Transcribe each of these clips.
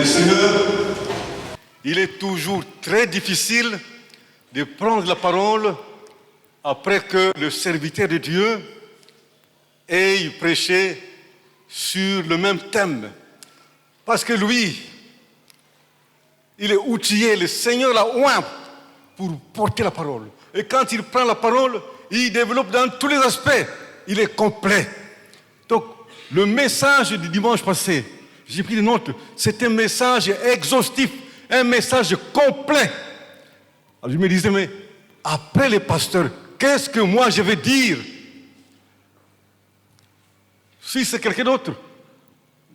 du Seigneur. Il est toujours très difficile de prendre la parole après que le serviteur de Dieu ait prêché sur le même thème. Parce que lui, il est outillé, le Seigneur l'a oint pour porter la parole. Et quand il prend la parole, il développe dans tous les aspects. Il est complet. Donc, le message du dimanche passé, j'ai pris des notes, c'est un message exhaustif, un message complet. Alors je me disais, mais après les pasteurs, qu'est-ce que moi je vais dire? Si c'est quelqu'un d'autre,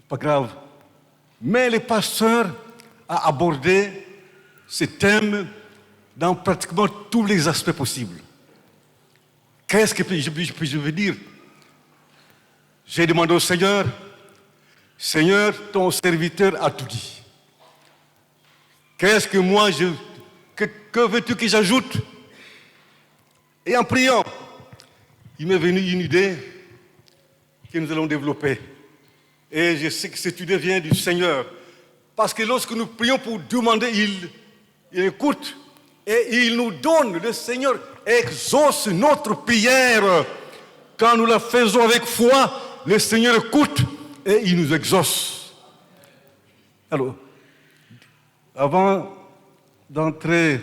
pas grave. Mais les pasteurs ont abordé ce thème dans pratiquement tous les aspects possibles. Qu'est-ce que je veux dire? J'ai demandé au Seigneur, Seigneur, ton serviteur a tout dit. Qu'est-ce que moi que veux-tu que j'ajoute? Et en priant, il m'est venu une idée que nous allons développer. Et je sais que cette idée vient du Seigneur. Parce que lorsque nous prions pour demander, il écoute et il nous donne. Le Seigneur exauce notre prière. Quand nous la faisons avec foi, le Seigneur écoute et il nous exauce. Alors, avant d'entrer,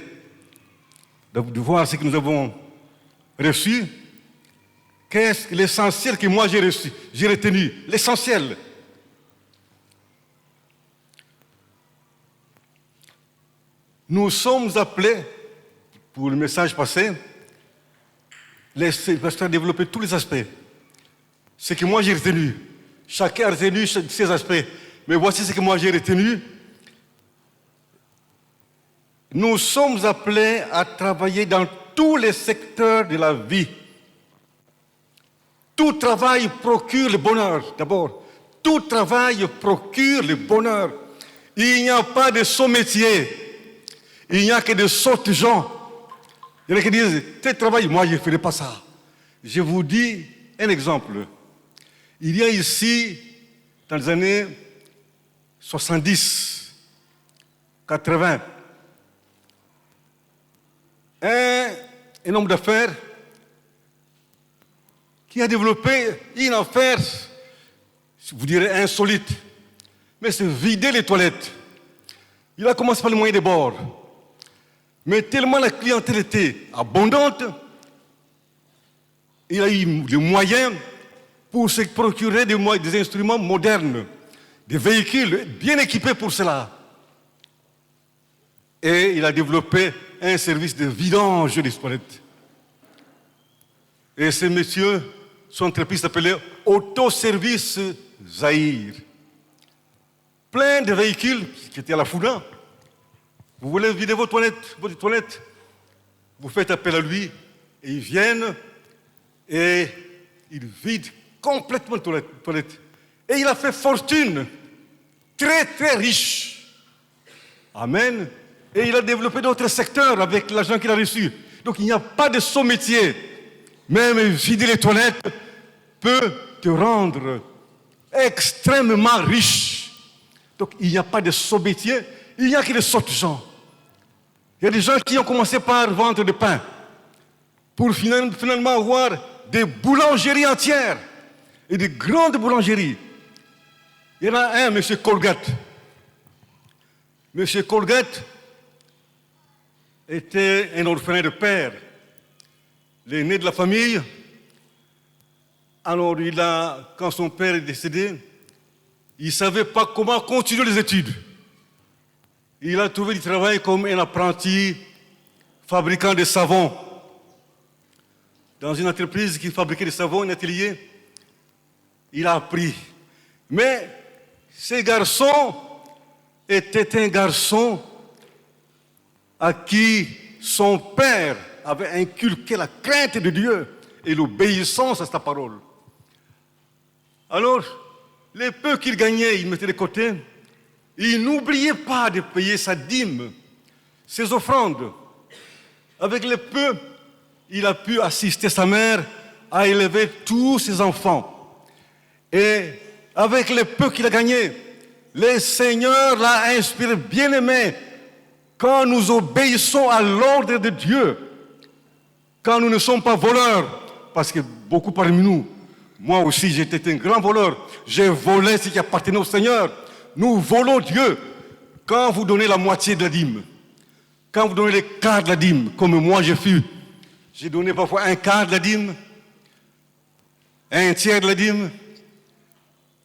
de voir ce que nous avons reçu, qu'est-ce que l'essentiel que moi j'ai reçu, j'ai retenu, l'essentiel. Nous sommes appelés, pour le message passé, les pasteurs à développer tous les aspects. Ce que moi j'ai retenu. Chacun a retenu ses aspects. Mais voici ce que moi j'ai retenu. Nous sommes appelés à travailler dans tous les secteurs de la vie. Tout travail procure le bonheur, d'abord. Tout travail procure le bonheur. Il n'y a pas de sot métier. Il n'y a que de sottes gens. Il y en a qui disent, tel travail, moi je ne ferai pas ça. Je vous dis un exemple. Il y a ici, dans les années 70, 80, un homme d'affaires qui a développé une affaire, je vous dirais insolite, mais c'est vider les toilettes. Il a commencé par le moyen de bord. Mais tellement la clientèle était abondante, il a eu les moyens pour se procurer des instruments modernes, des véhicules bien équipés pour cela. Et il a développé un service de vidange des toilettes. Et ce monsieur, son entreprise s'appelait Autoservice Zahir. Plein de véhicules qui étaient à la foudre. Vous voulez vider votre toilette, vous faites appel à lui, et ils viennent, et ils vident complètement la toilette. Et il a fait fortune, très très riche. Amen. Et il a développé d'autres secteurs avec l'argent qu'il a reçu. Donc il n'y a pas de sot métier. Même vider les toilettes peut te rendre extrêmement riche. Donc il n'y a pas de sot métier, il n'y a que des sottes gens. Il y a des gens qui ont commencé par vendre du pain pour finalement avoir des boulangeries entières et des grandes boulangeries. Il y en a un, M. Colgate. M. Colgate était un orphelin de père, l'aîné de la famille. Alors, quand son père est décédé, il ne savait pas comment continuer les études. Il a trouvé du travail comme un apprenti fabricant de savons. Dans une entreprise qui fabriquait des savons, un atelier, il a appris. Mais ce garçon était un garçon à qui son père avait inculqué la crainte de Dieu et l'obéissance à sa parole. Alors, les peu qu'il gagnait, il mettait de côté. Il n'oubliait pas de payer sa dîme, ses offrandes. Avec le peu, il a pu assister sa mère à élever tous ses enfants. Et avec le peu qu'il a gagné, Le Seigneur l'a inspiré, bien-aimé, quand nous obéissons à l'ordre de Dieu, quand nous ne sommes pas voleurs, parce que beaucoup parmi nous, moi aussi j'étais un grand voleur, j'ai volé ce qui appartenait au Seigneur. Nous volons Dieu. Quand vous donnez la moitié de la dîme, quand vous donnez les quarts de la dîme, comme moi j'ai donné parfois un quart de la dîme, un tiers de la dîme,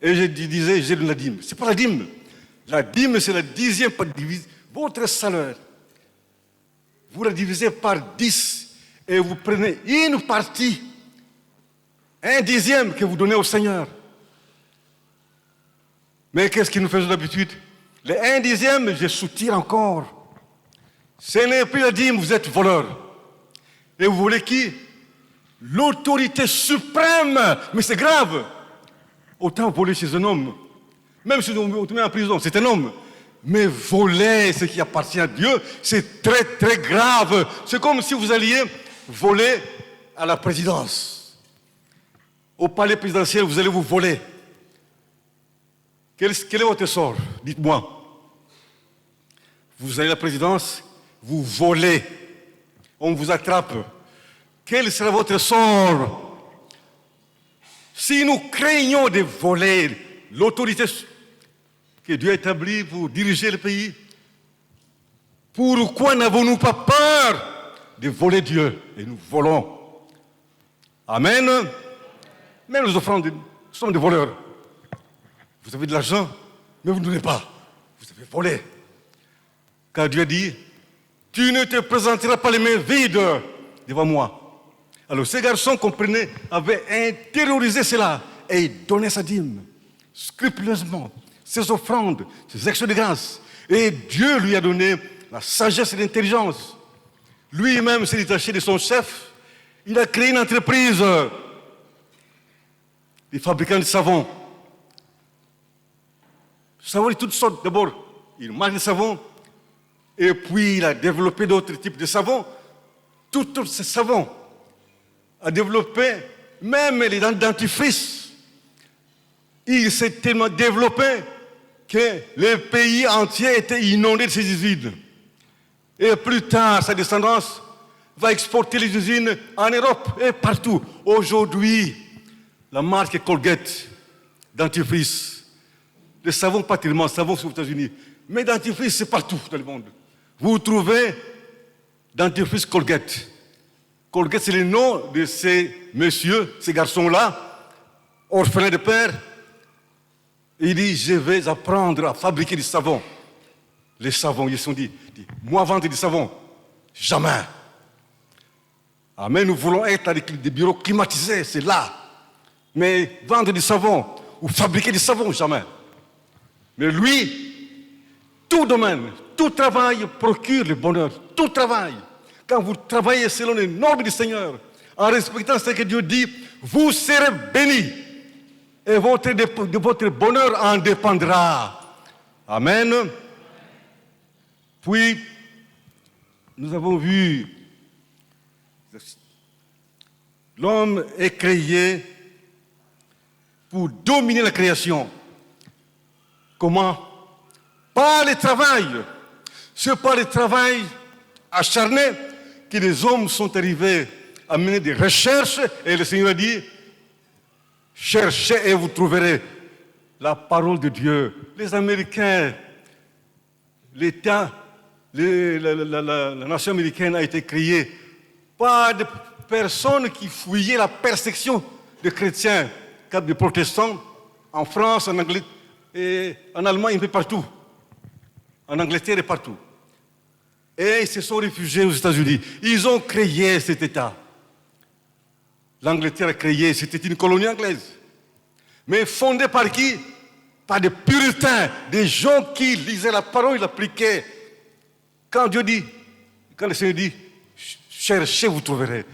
et je disais, j'ai donné la dîme. C'est pas la dîme. La dîme, c'est la dixième part. Votre salaire, vous la divisez par 10 et vous prenez une partie, un dixième que vous donnez au Seigneur. Mais qu'est-ce que nous faisons d'habitude? Le 1 dixième, je soutire encore. Ce n'est plus la dîme, vous êtes voleur. Et vous voulez qui? L'autorité suprême. Mais c'est grave. Autant voler chez un homme. Même si on te met en prison, c'est un homme. Mais voler ce qui appartient à Dieu, c'est très très grave. C'est comme si vous alliez voler à la présidence. Au palais présidentiel, vous allez vous voler. Quel est votre sort? Dites-moi. Vous allez à la présidence, vous volez. On vous attrape. Quel sera votre sort? Si nous craignons de voler l'autorité que Dieu a établie pour diriger le pays, pourquoi n'avons-nous pas peur de voler Dieu? Et nous volons. Amen. Même les offrandes, nous sommes des voleurs. Vous avez de l'argent, mais vous ne donnez pas. Vous avez volé. Car Dieu a dit, tu ne te présenteras pas les mains vides devant moi. Alors ces garçons comprenaient, avaient intériorisé cela et ils donnaient sa dîme, scrupuleusement, ses offrandes, ses actions de grâce. Et Dieu lui a donné la sagesse et l'intelligence. Lui-même s'est détaché de son chef. Il a créé une entreprise, des fabricants de savon. Savon de toutes sortes. D'abord, il marque des savons, et puis il a développé d'autres types de savons. Tous ces savons a développé même les dentifrices. Il s'est tellement développé que le pays entier était inondé de ces usines. Et plus tard, sa descendance va exporter les usines en Europe et partout. Aujourd'hui, la marque Colgate, dentifrice, le savon pas tellement, le savon c'est aux États-Unis, mais dentifrice c'est partout dans le monde. Vous trouvez dentifrice Colgate. Colgate, c'est le nom de ces messieurs, ces garçons-là, orphelins de père. Il dit, je vais apprendre à fabriquer du savon. Les savons, ils se sont dit, moi vendre du savon, jamais. Amen, nous voulons être avec des bureaux climatisés, c'est là. Mais vendre du savon ou fabriquer du savon, jamais. Mais lui, tout domaine, tout travail procure le bonheur, tout travail. Quand vous travaillez selon les normes du Seigneur, en respectant ce que Dieu dit, vous serez bénis. Et de votre bonheur en dépendra. Amen. Puis, nous avons vu, l'homme est créé pour dominer la création. Comment? Par le travail. C'est par le travail acharné que les hommes sont arrivés à mener des recherches et le Seigneur a dit, cherchez et vous trouverez la parole de Dieu. Les Américains, l'État, la nation américaine a été créée par des personnes qui fouillaient la persécution des chrétiens, comme des protestants, en France, en Angleterre, et en Allemagne, un peu partout. En Angleterre et partout. Et ils se sont réfugiés aux États-Unis. Ils ont créé cet État. L'Angleterre a créé, c'était une colonie anglaise. Mais fondée par qui? Par des puritains, des gens qui lisaient la parole, ils l'appliquaient. Quand Dieu dit, quand le Seigneur dit, cherchez, vous trouverez.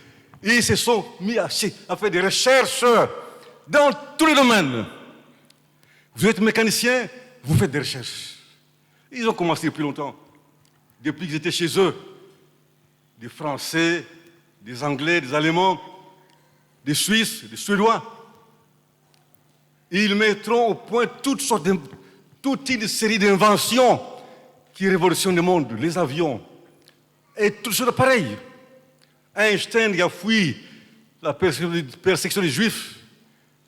Ils se sont mis à faire des recherches dans tous les domaines. Vous êtes mécanicien, vous faites des recherches. Ils ont commencé depuis longtemps. Depuis qu'ils étaient chez eux. Des Français, des Anglais, des Allemands, des Suisses, des Suédois. Ils mettront au point toutes sortes toute une série d'inventions qui révolutionnent le monde, les avions, et tout ce pareil. Einstein qui a fui la persécution des Juifs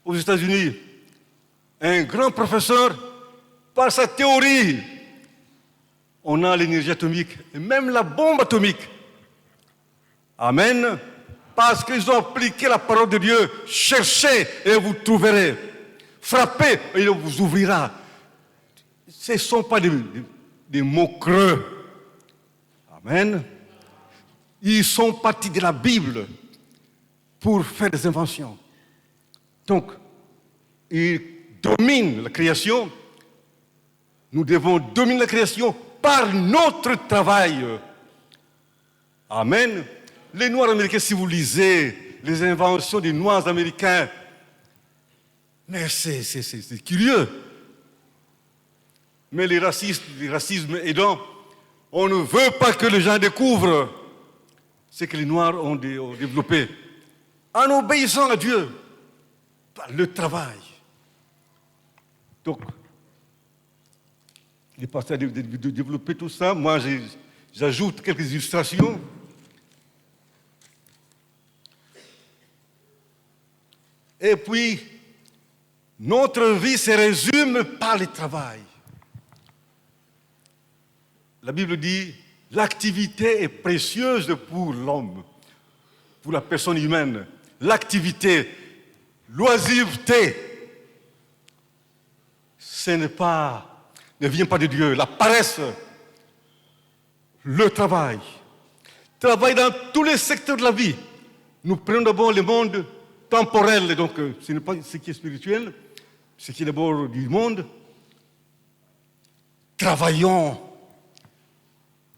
aux États-Unis. Un grand professeur, par sa théorie, on a l'énergie atomique, et même la bombe atomique. Amen. Parce qu'ils ont appliqué la parole de Dieu. Cherchez et vous trouverez. Frappez et il vous ouvrira. Ce ne sont pas des mots creux. Amen. Ils sont partis de la Bible pour faire des inventions. Donc, ils dominent la création. Nous devons dominer la création par notre travail. Amen. Les Noirs américains, si vous lisez les inventions des Noirs américains, mais c'est curieux. Mais les racismes aidant, on ne veut pas que les gens découvrent ce que les Noirs ont développé. En obéissant à Dieu, par le travail. Donc, il est parti de développer tout ça. Moi, j'ajoute quelques illustrations. Et puis, notre vie se résume par le travail. La Bible dit, l'activité est précieuse pour l'homme, pour la personne humaine. L'activité, l'oisiveté, ne vient pas de Dieu. La paresse, le travail. Travail dans tous les secteurs de la vie. Nous prenons d'abord le monde temporel, donc ce n'est pas ce qui est spirituel, ce qui est d'abord du monde. Travaillons.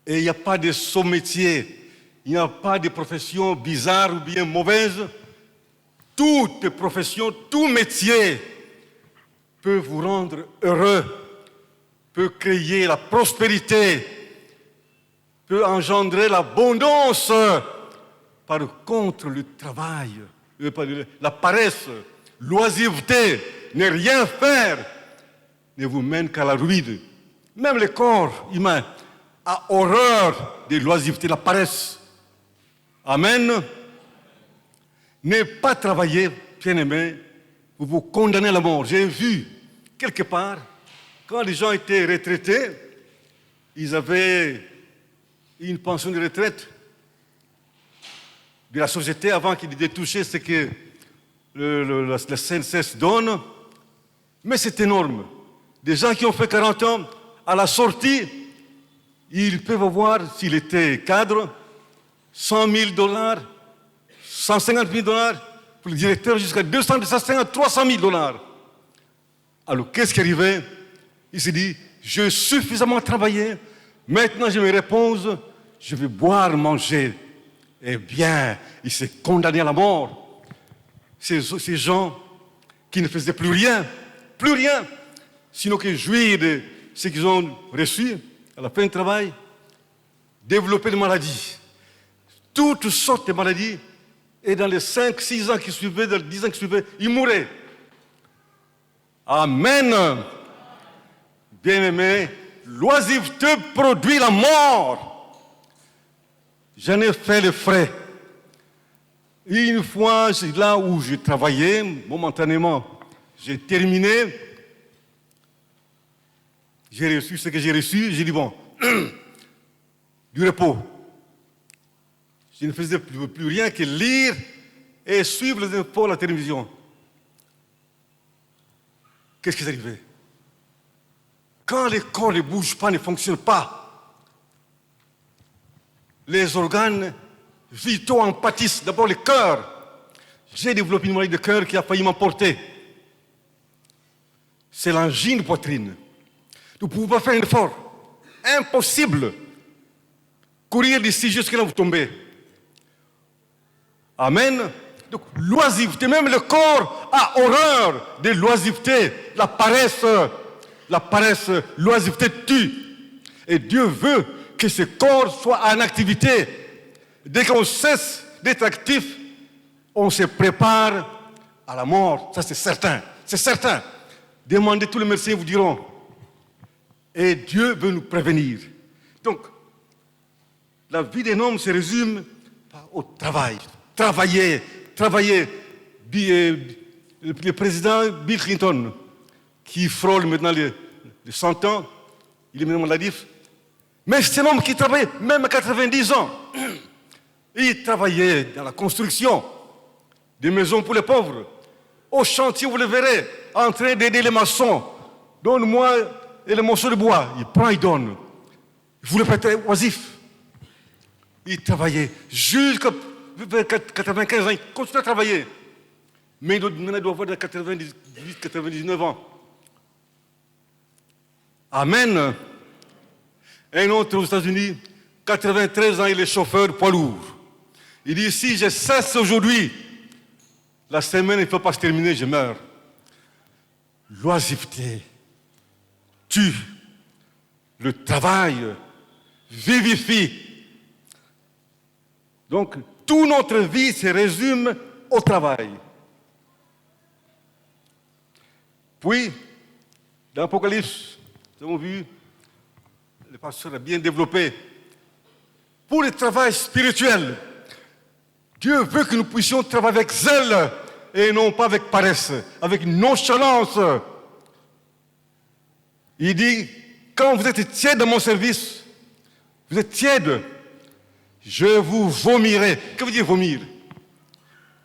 Et il n'y a pas de sous-métier, il n'y a pas de profession bizarre ou bien mauvaise. Toute profession, tout métier peut vous rendre heureux, peut créer la prospérité, peut engendrer l'abondance. Par contre, le travail, la paresse, l'oisiveté, ne rien faire, ne vous mène qu'à la ruine. Même le corps humain a horreur de l'oisiveté, la paresse. Amen. Ne pas travailler, bien-aimés, vous vous condamnez à la mort. J'ai vu, quelque part, quand les gens étaient retraités, ils avaient une pension de retraite de la société avant qu'ils aient touché ce que la CNCS donne. Mais c'est énorme. Des gens qui ont fait 40 ans, à la sortie, ils peuvent avoir, s'il était cadre, $100 000, $150 000, pour le directeur jusqu'à 200, 250, $300 000. Alors, qu'est-ce qui arrivait? Il s'est dit, j'ai suffisamment travaillé, maintenant je me repose, je vais boire, manger. Eh bien, il s'est condamné à la mort. Ces gens qui ne faisaient plus rien, sinon que jouir de ce qu'ils ont reçu à la fin du travail, développer des maladies, toutes sortes de maladies, et dans les 5, 6 ans qui suivaient, dans les 10 ans qui suivaient, ils mouraient. Amen. Bien-aimés, l'oisiveté produit la mort. J'en ai fait les frais. Une fois, c'est là où j'ai travaillé, momentanément, j'ai terminé, j'ai reçu ce que j'ai reçu, j'ai dit bon, du repos. Je ne faisais plus rien que lire et suivre les infos à la télévision. Qu'est-ce qui est arrivé? Quand les corps ne bougent pas, ne fonctionnent pas, les organes vitaux en pâtissent. D'abord le cœur. J'ai développé une maladie de cœur qui a failli m'emporter. C'est l'angine de poitrine. Vous ne pouvez pas faire un effort. Impossible. Courir d'ici jusqu'à là, vous tombez. Amen. Donc, l'oisiveté, même le corps a horreur de l'oisiveté, la paresse, l'oisiveté tue. Et Dieu veut que ce corps soit en activité. Dès qu'on cesse d'être actif, on se prépare à la mort. Ça, c'est certain. C'est certain. Demandez tous les médecins, vous diront. Et Dieu veut nous prévenir. Donc, la vie d'un homme se résume au travail. Travailler. Le président Bill Clinton, qui frôle maintenant les 100 ans, il est maintenant maladif. Mais c'est un homme qui travaillait même à 90 ans. Il travaillait dans la construction des maisons pour les pauvres. Au chantier, vous le verrez, en train d'aider les maçons. Donne-moi le morceau de bois. Il prend, il donne. Vous le prêtez oisif. Il travaillait jusqu'à 95 ans. Il continue à travailler. Mais il doit avoir 98, 99 ans. Amen. Un autre aux États-Unis, 93 ans, il est chauffeur poids lourd. Il dit, si je cesse aujourd'hui, la semaine ne peut pas se terminer, je meurs. L'oisiveté tue. Le travail vivifie. Donc, toute notre vie se résume au travail. Puis, dans l'Apocalypse, nous avons vu, le pasteur a bien développé, pour le travail spirituel, Dieu veut que nous puissions travailler avec zèle et non pas avec paresse, avec nonchalance. Il dit, quand vous êtes tiède dans mon service, vous êtes tiède, je vous vomirai. Que veut dire vomir?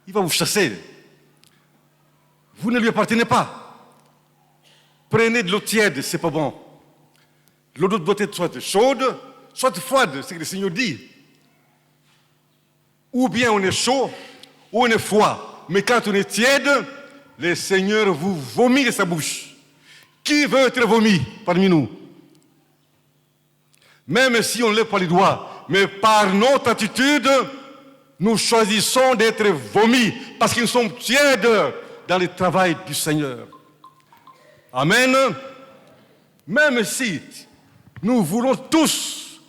Il va vous chasser. Vous ne lui appartenez pas. Prenez de l'eau tiède, c'est pas bon. L'eau doit être soit chaude, soit froide, c'est ce que le Seigneur dit. Ou bien on est chaud, ou on est froid. Mais quand on est tiède, le Seigneur vous vomit de sa bouche. Qui veut être vomi parmi nous? Même si on ne lève pas les doigts, mais par notre attitude, nous choisissons d'être vomis parce que nous sommes tièdes dans le travail du Seigneur. Amen. Même si nous voulons tous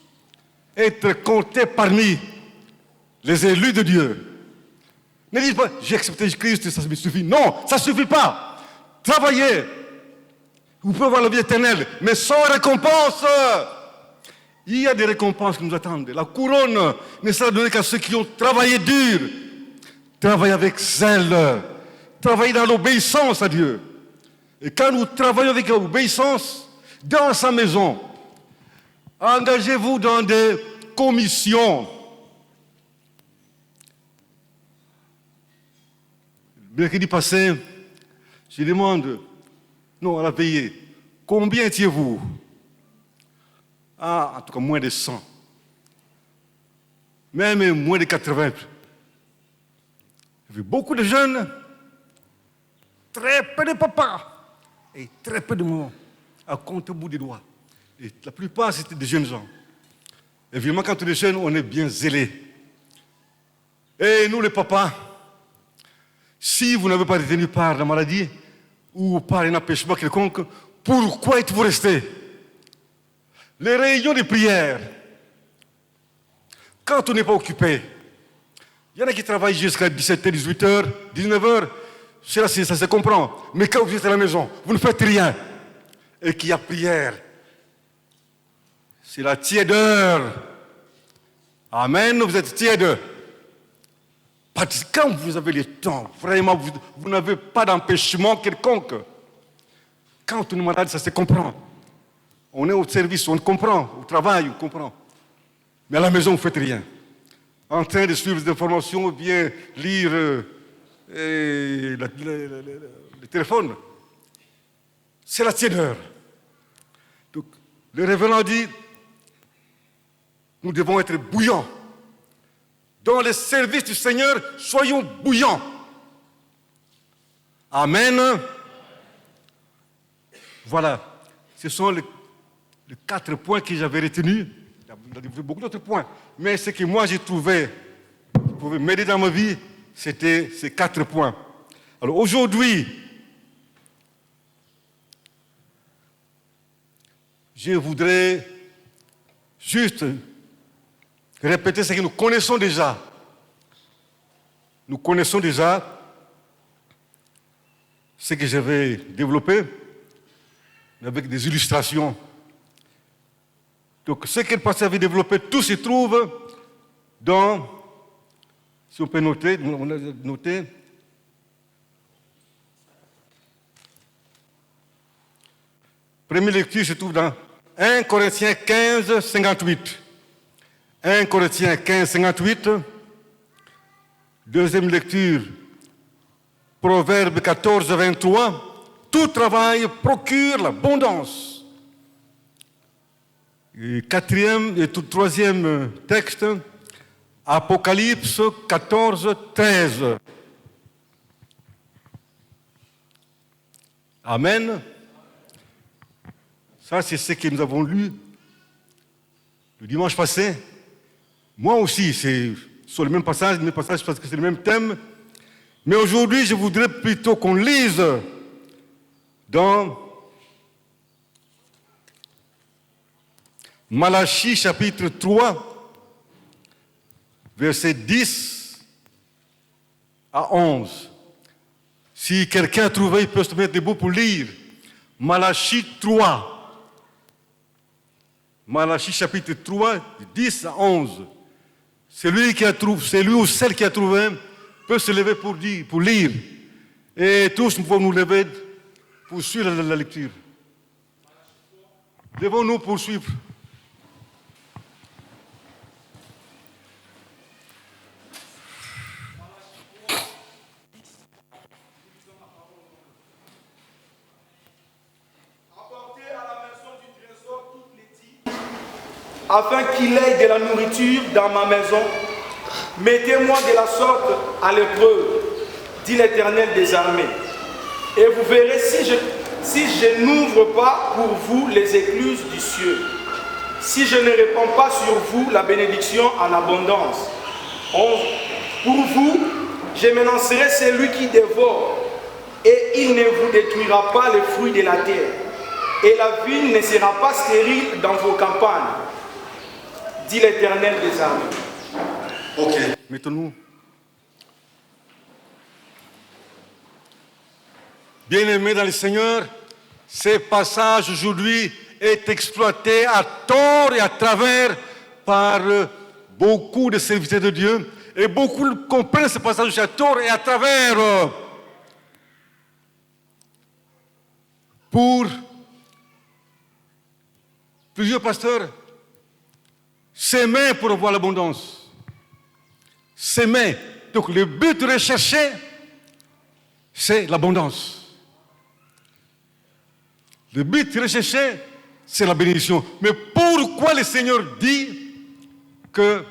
être comptés parmi les élus de Dieu. Ne dites pas, j'ai accepté Christ, ça me suffit. Non, ça ne suffit pas. Travaillez. Vous pouvez avoir la vie éternelle, mais sans récompense. Il y a des récompenses qui nous attendent. La couronne ne sera donnée qu'à ceux qui ont travaillé dur. Travaillez avec zèle. Travaillez dans l'obéissance à Dieu. Et quand nous travaillons avec l'obéissance, dans sa maison, engagez-vous dans des commissions. Le mercredi passé, je demande, non, à la veillée, combien étiez-vous? Ah, en tout cas, moins de 100. Même moins de 80. Il y avait beaucoup de jeunes, très peu de papas et très peu de mamans, à compter au bout des doigts. Et la plupart, c'était des jeunes gens. Évidemment, quand on est jeune, on est bien zélé. Et nous, les papas, si vous n'avez pas été retenu par la maladie ou par un empêchement quelconque, pourquoi êtes-vous restés? Les réunions de prière, quand on n'est pas occupé, il y en a qui travaillent jusqu'à 17h, 18h, 19h, ça se comprend. Mais quand vous êtes à la maison, vous ne faites rien, et qu'il y a prière, c'est la tiédeur. Amen, vous êtes tiède. Parce que quand vous avez le temps, vraiment, vous n'avez pas d'empêchement quelconque. Quand on est malade, ça se comprend. On est au service, on comprend. Au travail, on comprend. Mais à la maison, vous ne faites rien. En train de suivre des informations, ou bien lire le téléphone. C'est la tiédeur. Donc, le révérend dit, nous devons être bouillants. Dans le service du Seigneur, soyons bouillants. Amen. Voilà. Ce sont les 4 points que j'avais retenus. Il y a beaucoup d'autres points. Mais ce que moi j'ai trouvé qui pouvait m'aider dans ma vie, c'était ces 4 points. Alors aujourd'hui, je voudrais juste répéter ce que nous connaissons déjà. Nous connaissons déjà ce que j'avais développé avec des illustrations Donc, ce que le pasteur avait développé, tout se trouve dans, si on peut noter, on a noté, première lecture se trouve dans 1 Corinthiens 15, 58. 1 Corinthiens 15, 58. Deuxième lecture, Proverbe 14, 23. Tout travail procure l'abondance. Et troisième texte, Apocalypse 14, 13. Amen. Ça, c'est ce que nous avons lu le dimanche passé. Moi aussi, c'est sur le même passage parce que c'est le même thème. Mais aujourd'hui, je voudrais plutôt qu'on lise dans Malachie chapitre 3, versets 10 à 11. Si quelqu'un a trouvé, il peut se mettre debout pour lire. Malachie 3. Malachie chapitre 3, 10 à 11. Celui ou celle qui a trouvé peut se lever pour lire. Et tous nous pouvons nous lever pour suivre la lecture. Devons-nous poursuivre. Afin qu'il ait de la nourriture dans ma maison, mettez-moi de la sorte à l'épreuve, dit l'Éternel des armées. Et vous verrez si je n'ouvre pas pour vous les écluses du ciel, si je ne répands pas sur vous la bénédiction en abondance. Pour vous, je m'énoncerai celui qui dévore, et il ne vous détruira pas les fruits de la terre, et la vigne ne sera pas stérile dans vos campagnes, dit l'Éternel des armées. Ok, mettons-nous. Bien-aimés dans le Seigneur, ce passage aujourd'hui est exploité à tort et à travers par beaucoup de serviteurs de Dieu. Et beaucoup comprennent ce passage à tort et à travers pour plusieurs pasteurs. S'aimer pour avoir l'abondance. S'aimer. Donc le but recherché, c'est l'abondance. Le but recherché, c'est la bénédiction. Mais pourquoi le Seigneur dit que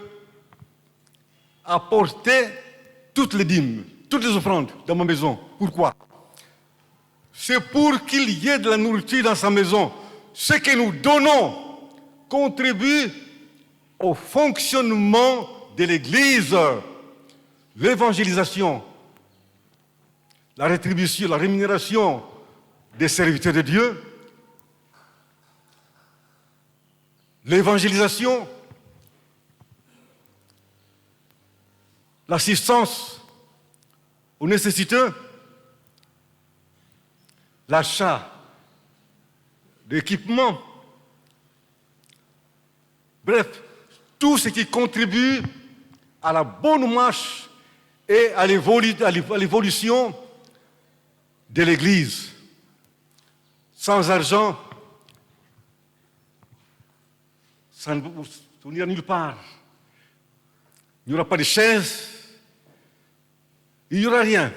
apporter toutes les dîmes, toutes les offrandes dans ma maison? Pourquoi? C'est pour qu'il y ait de la nourriture dans sa maison. Ce que nous donnons contribue au fonctionnement de l'Église, l'évangélisation, la rétribution, la rémunération des serviteurs de Dieu, l'évangélisation, l'assistance aux nécessiteux, l'achat d'équipements, bref, tout ce qui contribue à la bonne marche et à l'évolution de l'Église. Sans argent, ça n'ira nulle part. Il n'y aura pas de chaises, il n'y aura rien.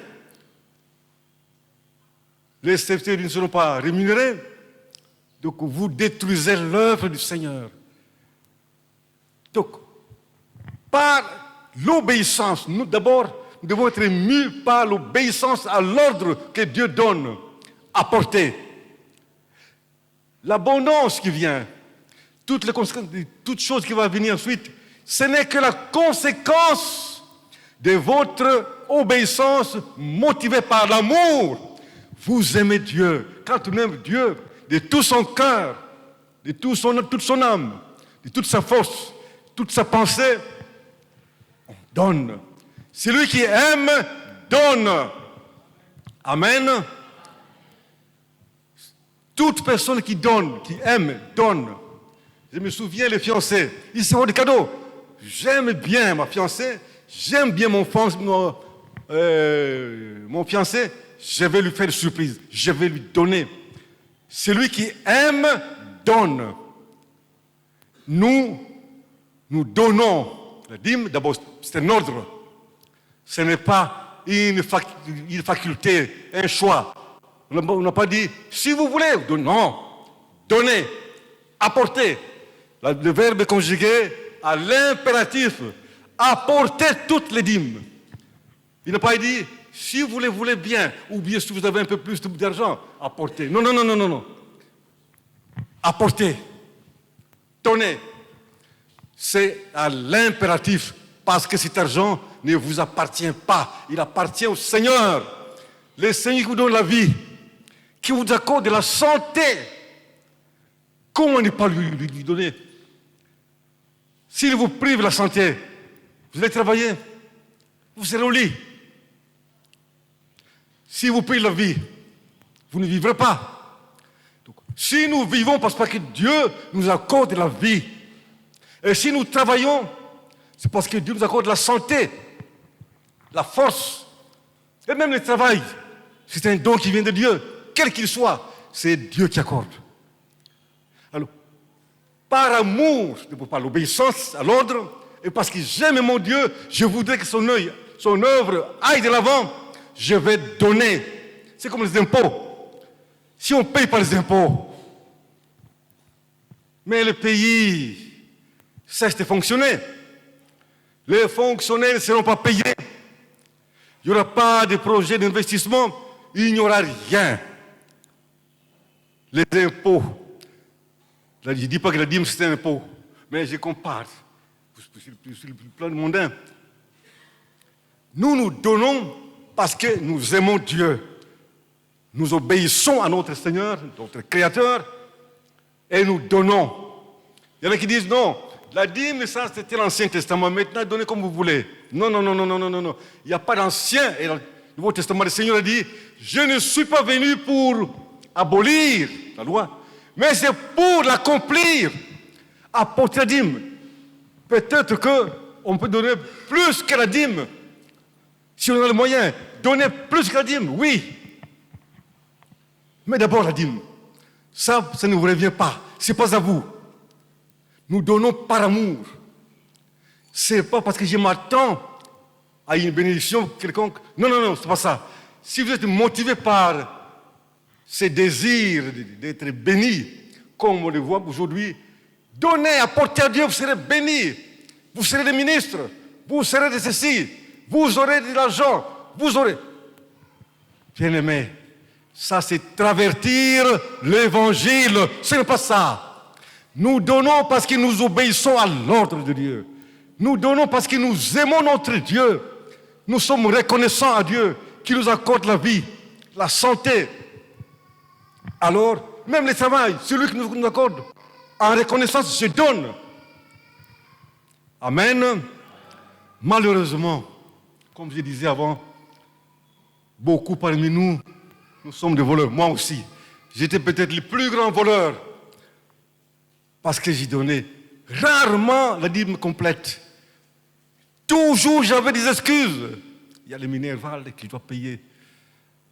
Les serviteurs ne seront pas rémunérés, donc vous détruisez l'œuvre du Seigneur. Donc, par l'obéissance, nous d'abord, nous devons être mus par l'obéissance à l'ordre que Dieu donne, apporter. L'abondance qui vient, toutes choses qui vont venir ensuite, ce n'est que la conséquence de votre obéissance motivée par l'amour. Vous aimez Dieu. Quand on aime Dieu de tout son cœur, de toute son âme, de toute sa force, toute sa pensée, on donne. Celui qui aime, donne. Amen. Toute personne qui donne, qui aime, donne. Je me souviens, les fiancés, ils se font des cadeaux. J'aime bien ma fiancée, j'aime bien mon fiancé, je vais lui faire une surprise, je vais lui donner. Celui qui aime, donne. Nous donnons. La dîme, d'abord, c'est un ordre. Ce n'est pas une faculté, un choix. On n'a pas dit, si vous voulez, non. Donnez, apportez. Le verbe est conjugué à l'impératif. Apportez toutes les dîmes. Il n'a pas dit, si vous les voulez bien, ou bien si vous avez un peu plus d'argent, apportez. Non, non, non, non, non, non. Apportez. Donnez. C'est à l'impératif, parce que cet argent ne vous appartient pas. Il appartient au Seigneur. Le Seigneur qui vous donne la vie, qui vous accorde de la santé. Comment ne pas lui donner? S'il vous prive de la santé, vous allez travailler, vous serez au lit. Si vous payez la vie, vous ne vivrez pas. Donc, si nous vivons parce que Dieu nous accorde la vie, et si nous travaillons, c'est parce que Dieu nous accorde la santé, la force, et même le travail. C'est un don qui vient de Dieu, quel qu'il soit, c'est Dieu qui accorde. Alors, par amour, par l'obéissance à l'ordre, et parce que j'aime mon Dieu, je voudrais que son œuvre aille de l'avant, je vais donner. C'est comme les impôts. Si on ne paye pas les impôts, mais le pays cesse de fonctionner. Les fonctionnaires ne seront pas payés. Il n'y aura pas de projet d'investissement. Il n'y aura rien. Les impôts. Je ne dis pas que la dîme c'est un impôt, mais je compare sur le plan mondain. Nous donnons parce que nous aimons Dieu. Nous obéissons à notre Seigneur, notre Créateur, et nous donnons. Il y en a qui disent non, la dîme, ça c'était l'Ancien Testament, maintenant donnez comme vous voulez. Non, non, non, non, non, non, non, non. Il n'y a pas d'Ancien et dans le Nouveau Testament. Le Seigneur a dit, je ne suis pas venu pour abolir la loi, mais c'est pour l'accomplir. Apporter la dîme. Peut-être qu'on peut donner plus que la dîme. Si on a le moyen, donner plus que la dîme, oui. Mais d'abord la dîme. Ça ne vous revient pas. Ce n'est pas à vous. Nous donnons par amour. Ce n'est pas parce que je m'attends à une bénédiction quelconque. Non, non, non, ce n'est pas ça. Si vous êtes motivé par ces désirs d'être béni, comme on le voit aujourd'hui, donnez, apportez à Dieu, vous serez bénis. Vous serez des ministres, vous serez de ceci, vous aurez de l'argent, vous aurez. Bien-aimés, ça c'est travertir l'évangile, ce n'est pas ça. Nous donnons parce que nous obéissons à l'ordre de Dieu. Nous donnons parce que nous aimons notre Dieu. Nous sommes reconnaissants à Dieu qui nous accorde la vie, la santé. Alors, même le travail, celui qui nous accorde, en reconnaissance, je donne. Amen. Malheureusement, comme je disais avant, beaucoup parmi nous sommes des voleurs. Moi aussi. J'étais peut-être le plus grand voleur parce que j'ai donné rarement la dîme complète. Toujours j'avais des excuses. Il y a les Minerval qui doivent payer.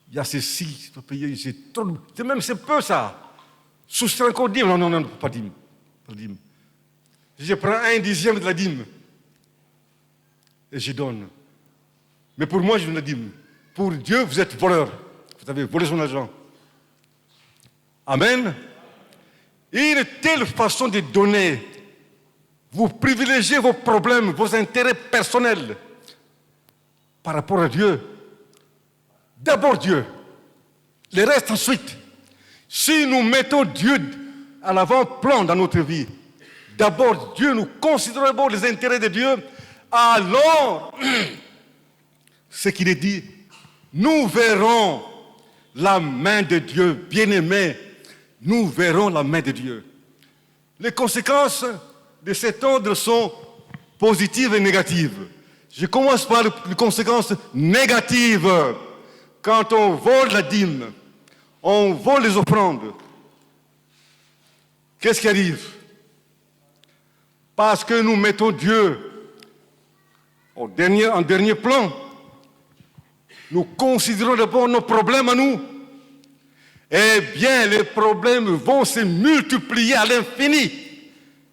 Il y a ceci qui doivent payer. C'est peu ça. Soustrait encore dîme. Non, non, non, pas dîme. Pas dîme. Je prends 1/10 de la dîme et je donne. Mais pour moi, je donne la dîme. Pour Dieu, vous êtes voleur. Vous avez volé son argent. Amen. Une telle façon de donner, vous privilégiez vos problèmes, vos intérêts personnels par rapport à Dieu. D'abord Dieu, le reste ensuite. Si nous mettons Dieu à l'avant-plan dans notre vie, d'abord Dieu, nous considérons les intérêts de Dieu, alors, ce qu'il est dit, nous verrons la main de Dieu, bien-aimés, nous verrons la main de Dieu. Les conséquences de cet ordre sont positives et négatives. Je commence par les conséquences négatives. Quand on vole la dîme, on vole les offrandes, qu'est-ce qui arrive? Parce que nous mettons Dieu en dernier plan. Nous considérons d'abord nos problèmes à nous. Eh bien, les problèmes vont se multiplier à l'infini.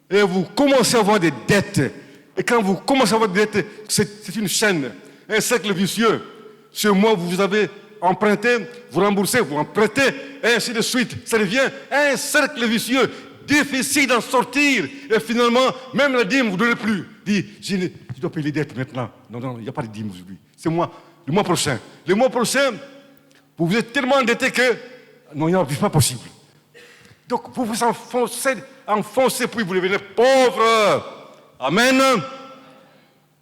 Et vous commencez à avoir des dettes. Et quand vous commencez à avoir des dettes, c'est une chaîne, un cercle vicieux. Ce mois, vous avez emprunté, vous remboursez, vous empruntez, et ainsi de suite. Ça devient un cercle vicieux, difficile d'en sortir. Et finalement, même la dîme, vous ne donnez plus. Dit, je dois payer les dettes maintenant. Non, il n'y a pas de dîme aujourd'hui. C'est moi, le mois prochain. Le mois prochain, vous êtes tellement endetté que, non, il n'est pas possible. Donc, vous vous enfoncez, puis vous devenez pauvre. Amen.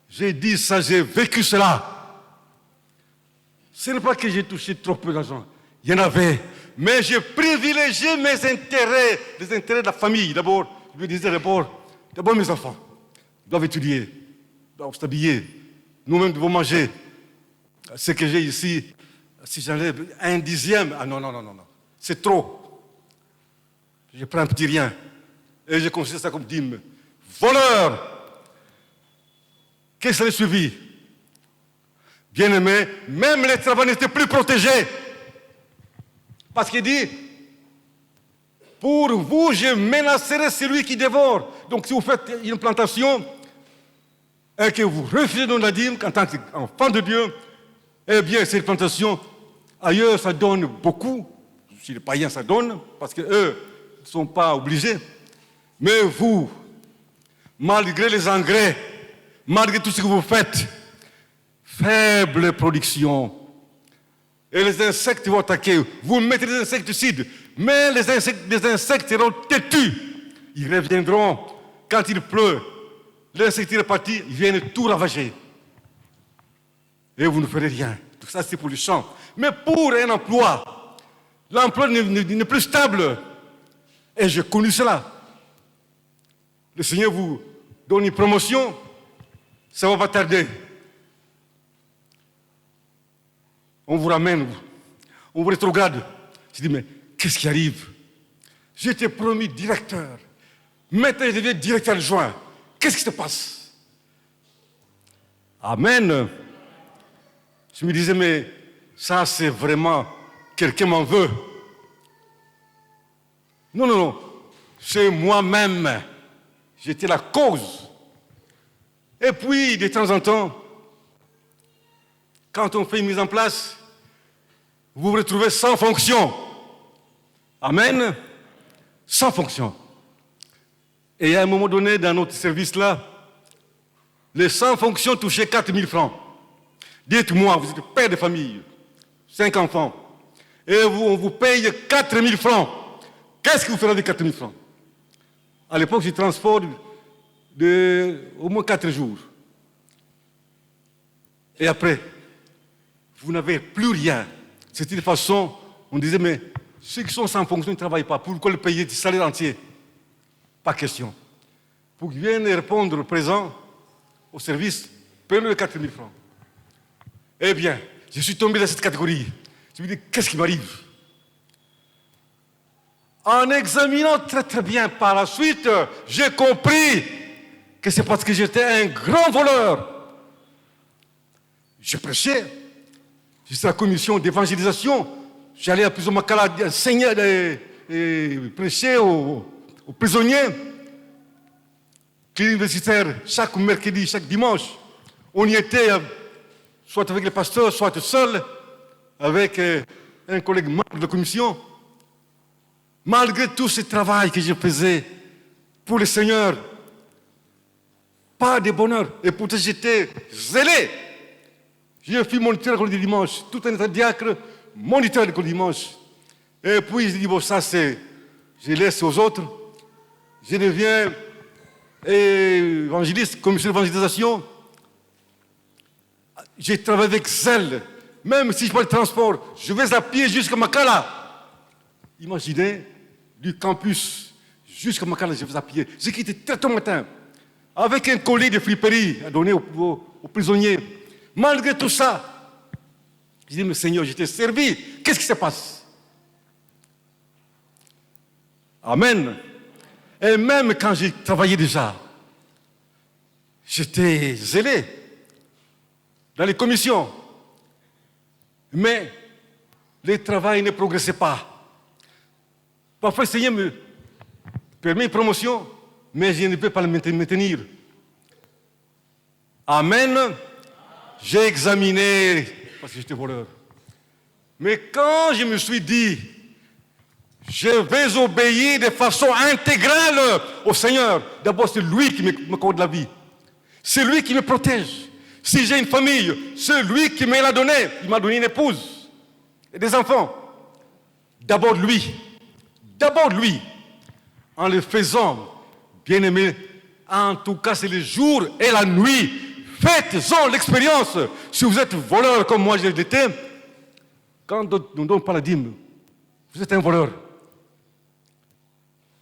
J'ai dit ça, j'ai vécu cela. Ce n'est pas que j'ai touché trop peu d'argent. Il y en avait. Mais j'ai privilégié mes intérêts, les intérêts de la famille. D'abord, je me disais d'abord mes enfants doivent étudier, doivent s'habiller. Nous-mêmes devons manger. Ce que j'ai ici, si j'enlève un dixième, ah non. C'est trop. Je prends un petit rien. Et je considère ça comme dîme. Voleur. Qu'est-ce qui a suivi? Bien-aimé, même les travailleurs n'étaient plus protégés. Parce qu'il dit, pour vous, je menacerai celui qui dévore. Donc si vous faites une plantation et que vous refusez de la dîme en tant qu'enfant de Dieu, eh bien, cette plantation, ailleurs, ça donne beaucoup. Chez les païens, ça donne, parce qu'eux ne sont pas obligés. Mais vous, malgré les engrais, malgré tout ce que vous faites, faible production. Et les insectes vont attaquer. Vous mettez des insecticides, mais les insectes seront têtus. Ils reviendront quand il pleut. L'insecte est parti, ils viennent tout ravager. Et vous ne ferez rien. Tout ça, c'est pour le champ. Mais pour un emploi, l'emploi n'est plus stable. Et j'ai connu cela. Le Seigneur vous donne une promotion, ça va pas tarder. On vous ramène, on vous rétrograde. Je dis, mais qu'est-ce qui arrive? J'étais promis directeur. Maintenant, je deviens directeur adjoint. Qu'est-ce qui se passe? Amen. Je me disais, mais ça, c'est vraiment, quelqu'un m'en veut. Non. C'est moi-même. J'étais la cause. Et puis, de temps en temps, quand on fait une mise en place, vous vous retrouvez sans fonction. Amen. Sans fonction. Et à un moment donné, dans notre service-là, les sans fonction touchaient 4 000 francs. Dites-moi, vous êtes père de famille, 5 enfants, et on vous paye 4 000 francs. Qu'est-ce que vous ferez avec 4 000 francs? À l'époque, j'ai transport au moins 4 jours. Et après, vous n'avez plus rien. C'était une façon, on disait, mais ceux qui sont sans fonction ne travaillent pas. Pourquoi le payer du salaire entier? Pas question. Pour qu'ils viennent répondre au présent, au service, payez-le les 4 000 francs. Eh bien, je suis tombé dans cette catégorie. Je me dis, qu'est-ce qui m'arrive? En examinant très bien par la suite, j'ai compris que c'est parce que j'étais un grand voleur. Je prêchais. J'étais à la commission d'évangélisation. J'allais à plusieurs Makala enseigner et prêcher aux prisonniers. Clinique universitaire, chaque mercredi, chaque dimanche. On y était, soit avec les pasteurs, soit seul, avec un collègue membre de la commission. Malgré tout ce travail que je faisais pour le Seigneur, pas de bonheur. Et pourtant, j'étais zélé. J'ai fait moniteur de l'école du dimanche. Tout un état diacre, moniteur de l'école du dimanche. Et puis, je dis, bon, ça, c'est... Je laisse aux autres. Je deviens évangéliste, commissaire d'évangélisation. J'ai travaillé avec zèle. Même si je prends le transport, je vais à pied jusqu'à Makala. Imaginez, du campus jusqu'à Makala, je vais à pied. J'ai quitté très tôt le matin, avec un collier de friperie à donner aux prisonniers. Malgré tout ça, je dis, mais Seigneur, je t'ai servi. Qu'est-ce qui se passe? Amen. Et même quand j'ai travaillé déjà, j'étais zélé dans les commissions. Mais le travail ne progressait pas. Parfois, le Seigneur me permet une promotion, mais je ne peux pas le maintenir. Amen. J'ai examiné, parce que j'étais voleur. Mais quand je me suis dit, je vais obéir de façon intégrale au Seigneur, d'abord c'est lui qui m'accorde la vie. C'est lui qui me protège. Si j'ai une famille, c'est lui qui me l'a donné. Il m'a donné une épouse et des enfants. D'abord lui. D'abord lui. En le faisant, bien-aimé, en tout cas c'est le jour et la nuit. Faites-en l'expérience. Si vous êtes voleur comme moi je l'étais, quand on ne donne pas la dîme, vous êtes un voleur.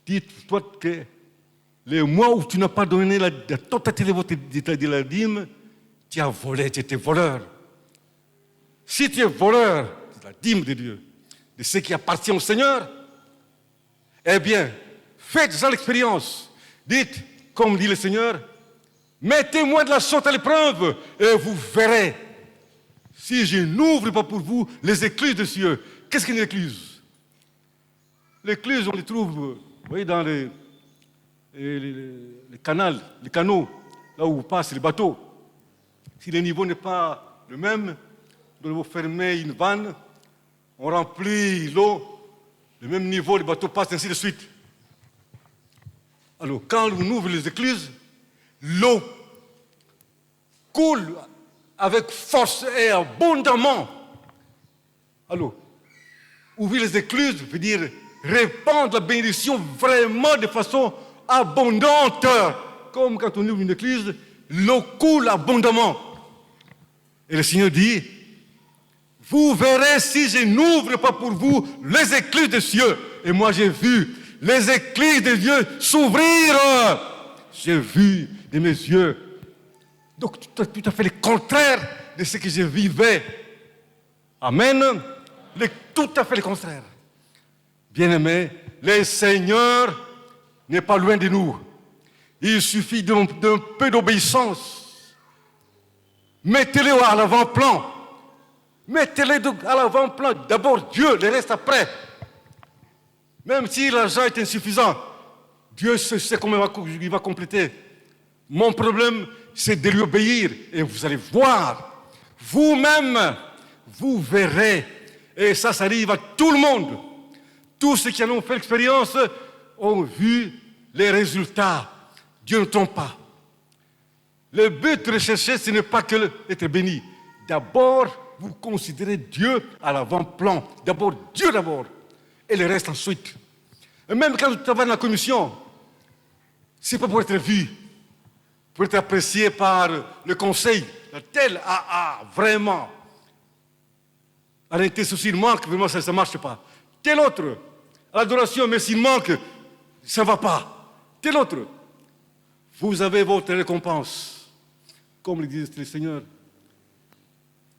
Dites-toi que les mois où tu n'as pas donné la totalité de la dîme, tu as volé, tu étais voleur. Si tu es voleur de la dîme de Dieu, de ce qui appartient au Seigneur, eh bien, faites-en l'expérience. Dites, comme dit le Seigneur, mettez-moi de la sorte à l'épreuve et vous verrez. Si je n'ouvre pas pour vous les écluses de cieux, qu'est-ce qu'une écluse? L'écluse, on les trouve, vous voyez, dans les canaux, là où passent les bateaux. Si le niveau n'est pas le même, nous devons fermer une vanne, on remplit l'eau, le même niveau, les bateaux passent ainsi de suite. Alors, quand on ouvre les écluses, l'eau coule avec force et abondamment. Alors, ouvrir les écluses veut dire répandre la bénédiction vraiment de façon abondante. Comme quand on ouvre une écluse, l'eau coule abondamment. Et le Seigneur dit, vous verrez si je n'ouvre pas pour vous les écluses des cieux. Et moi j'ai vu les écluses de Dieu s'ouvrir. J'ai vu de mes yeux. Donc tout à fait le contraire de ce que je vivais. Amen. Tout à fait le contraire. Bien-aimés, le Seigneur n'est pas loin de nous. Il suffit d'un peu d'obéissance. Mettez-le à l'avant-plan. Mettez-le à l'avant-plan. D'abord Dieu, le reste après. Même si l'argent est insuffisant, Dieu sait comment il va compléter. Mon problème, c'est de lui obéir. Et vous allez voir, vous-même, vous verrez. Et ça arrive à tout le monde. Tous ceux qui en ont fait l'expérience ont vu les résultats. Dieu ne trompe pas. Le but recherché, ce n'est pas que d'être béni. D'abord, vous considérez Dieu à l'avant-plan. D'abord, Dieu d'abord. Et le reste ensuite. Et même quand vous travaillez dans la commission, ce n'est pas pour être vu, pour être apprécié par le conseil. Tel vraiment. Arrêtez, ceci, il manque, vraiment, ça ne marche pas. Tel autre, à l'adoration, mais s'il manque, ça ne va pas. Tel autre, vous avez votre récompense. Comme le dit le Seigneur.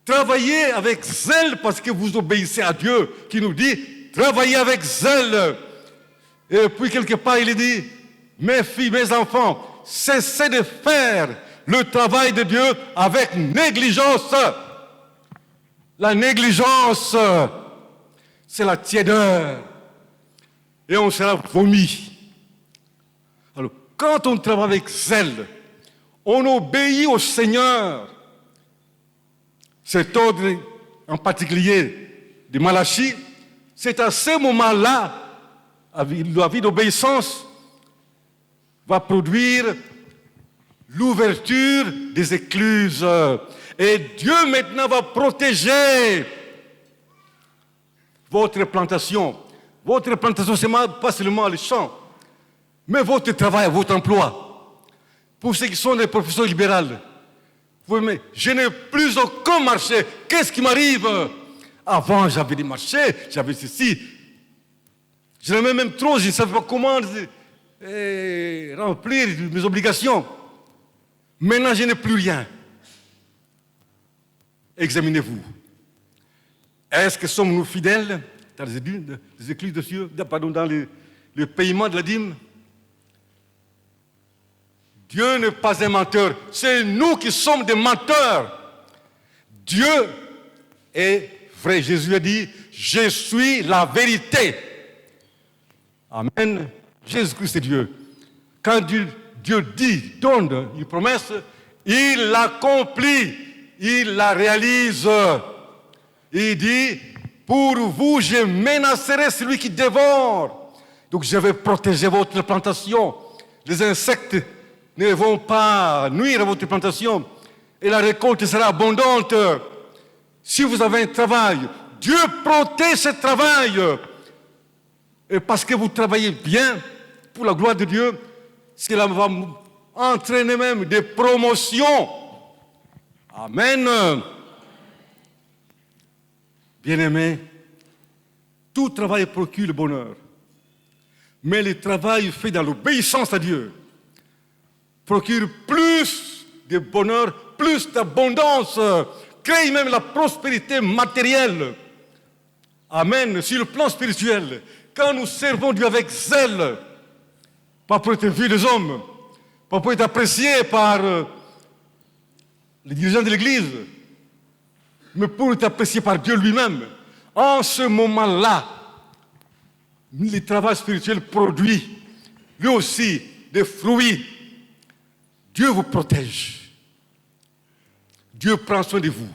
Travaillez avec zèle parce que vous obéissez à Dieu qui nous dit, travaillez avec zèle. Et puis quelque part, il dit, mes filles, mes enfants, cessez de faire le travail de Dieu avec négligence. La négligence, c'est la tiédeur. Et on sera vomi. Alors, quand on travaille avec zèle, on obéit au Seigneur. Cet ordre en particulier de Malachie, c'est à ce moment-là, la vie d'obéissance va produire l'ouverture des écluses. Et Dieu maintenant va protéger votre plantation. Votre plantation, ce n'est pas seulement les champs, mais votre travail, votre emploi. Pour ceux qui sont des professions libérales, je n'ai plus aucun marché. Qu'est-ce qui m'arrive? Avant, j'avais des marchés, j'avais ceci. Je n'avais même trop, je ne savais pas comment remplir mes obligations. Maintenant, je n'ai plus rien. Examinez-vous. Est-ce que sommes-nous fidèles dans les écluses de Dieu, dans le paiement de la dîme? Dieu n'est pas un menteur. C'est nous qui sommes des menteurs. Dieu est vrai. Jésus a dit, je suis la vérité. Amen. Jésus-Christ est Dieu. Quand Dieu dit, donne une promesse, il l'accomplit, il la réalise. Il dit, pour vous, je menacerai celui qui dévore. Donc je vais protéger votre plantation. Les insectes ne vont pas nuire à votre plantation. Et la récolte sera abondante. Si vous avez un travail, Dieu protège ce travail. Et parce que vous travaillez bien, pour la gloire de Dieu, cela va entraîner même des promotions. Amen. Bien-aimés, tout travail procure le bonheur. Mais le travail fait dans l'obéissance à Dieu procure plus de bonheur, plus d'abondance, crée même la prospérité matérielle. Amen. Sur le plan spirituel, quand nous servons Dieu avec zèle, pas pour être vu des hommes, pas pour être apprécié par les dirigeants de l'Église, mais pour être apprécié par Dieu lui-même, en ce moment-là, le travail spirituel produit lui aussi des fruits. Dieu vous protège. Dieu prend soin de vous.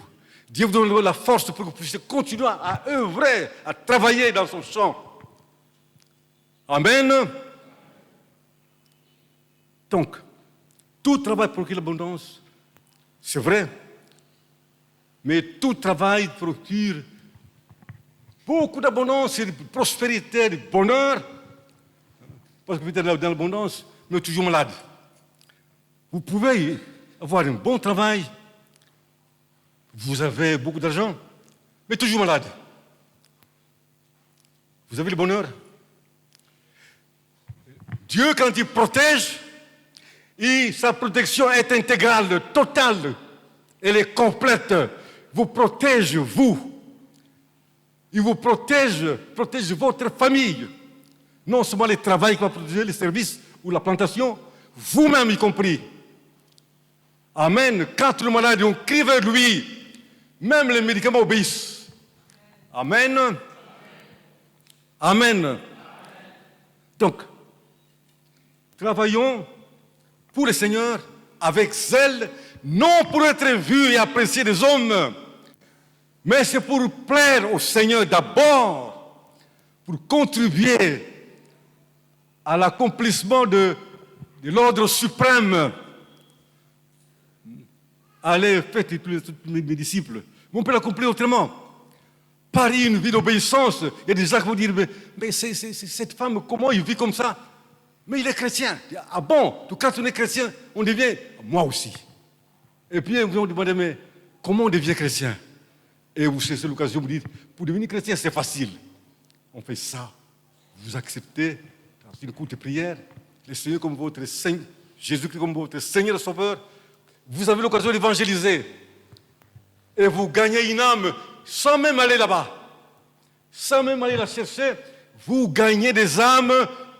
Dieu vous donne la force pour que vous puissiez continuer à œuvrer, à travailler dans son champ. Amen. Donc, tout travail procure l'abondance, c'est vrai, mais tout travail procure beaucoup d'abondance, de prospérité, de bonheur, parce que vous êtes dans l'abondance, mais toujours malade. Vous pouvez avoir un bon travail, vous avez beaucoup d'argent, mais toujours malade. Vous avez le bonheur. Dieu, quand il protège, sa protection est intégrale, totale. Elle est complète. Vous protège, vous. Il vous protège votre famille. Non seulement le travail qui va protéger les services ou la plantation, vous-même y compris. Amen. Quand le malade, on crie vers lui. Même les médicaments obéissent. Amen. Amen. Donc, travaillons pour le Seigneur avec zèle, non pour être vus et appréciés des hommes, mais c'est pour plaire au Seigneur d'abord, pour contribuer à l'accomplissement de l'ordre suprême. Allez, faites tous mes disciples. Mais on peut l'accomplir autrement. Par une vie d'obéissance. Il y a des gens qui vont dire, mais cette femme, comment il vit comme ça? Mais il est chrétien. Ah bon? Donc quand on est chrétien, on devient, moi aussi. Et puis vous vous demandez, mais comment on devient chrétien? Et vous saisissez l'occasion, vous dites, pour devenir chrétien, c'est facile. On fait ça. Vous acceptez, dans une courte prière, le Seigneur comme votre Seigneur, Jésus-Christ comme votre Seigneur et Sauveur. Vous avez l'occasion d'évangéliser. Et vous gagnez une âme sans même aller là-bas. Sans même aller la chercher. Vous gagnez des âmes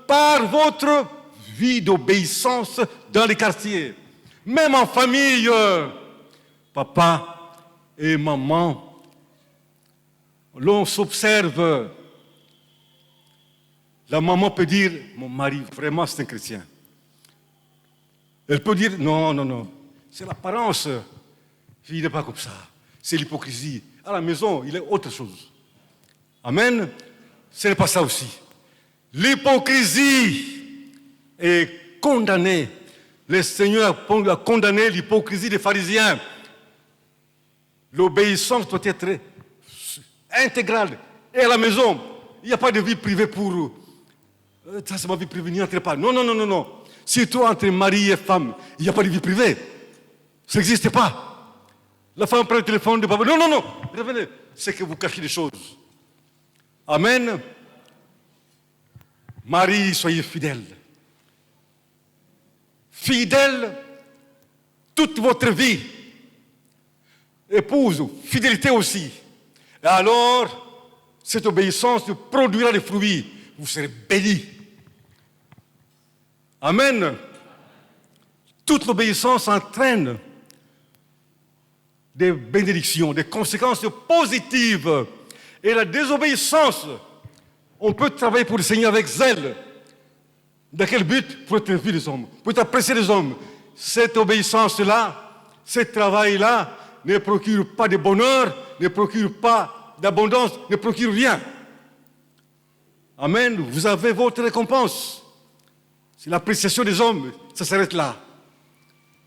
par votre vie d'obéissance dans les quartiers. Même en famille. Papa et maman. L'on s'observe. La maman peut dire, mon mari, vraiment c'est un chrétien. Elle peut dire, non. C'est l'apparence. Il n'est pas comme ça. C'est l'hypocrisie. À la maison, il est autre chose. Amen. Ce n'est pas ça aussi. L'hypocrisie est condamnée. Le Seigneur a condamné l'hypocrisie des pharisiens. L'obéissance doit être intégrale. Et à la maison, il n'y a pas de vie privée pour... Ça, c'est ma vie privée, n'y entrez pas. Non. Surtout entre mari et femme, il n'y a pas de vie privée. Ça n'existe pas. La femme prend le téléphone de papa. Non. Revenez. C'est que vous cachez des choses. Amen. Marie, soyez fidèles. Fidèles toute votre vie. Épouse, fidélité aussi. Et alors, cette obéissance produira des fruits. Vous serez bénis. Amen. Toute l'obéissance entraîne des bénédictions, des conséquences positives. Et la désobéissance, on peut travailler pour le Seigneur avec zèle. Dans quel but? Pour être vu des hommes, pour être apprécié des hommes. Cette obéissance-là, ce travail-là ne procure pas de bonheur, ne procure pas d'abondance, ne procure rien. Amen. Vous avez votre récompense. C'est l'appréciation des hommes. Ça s'arrête là.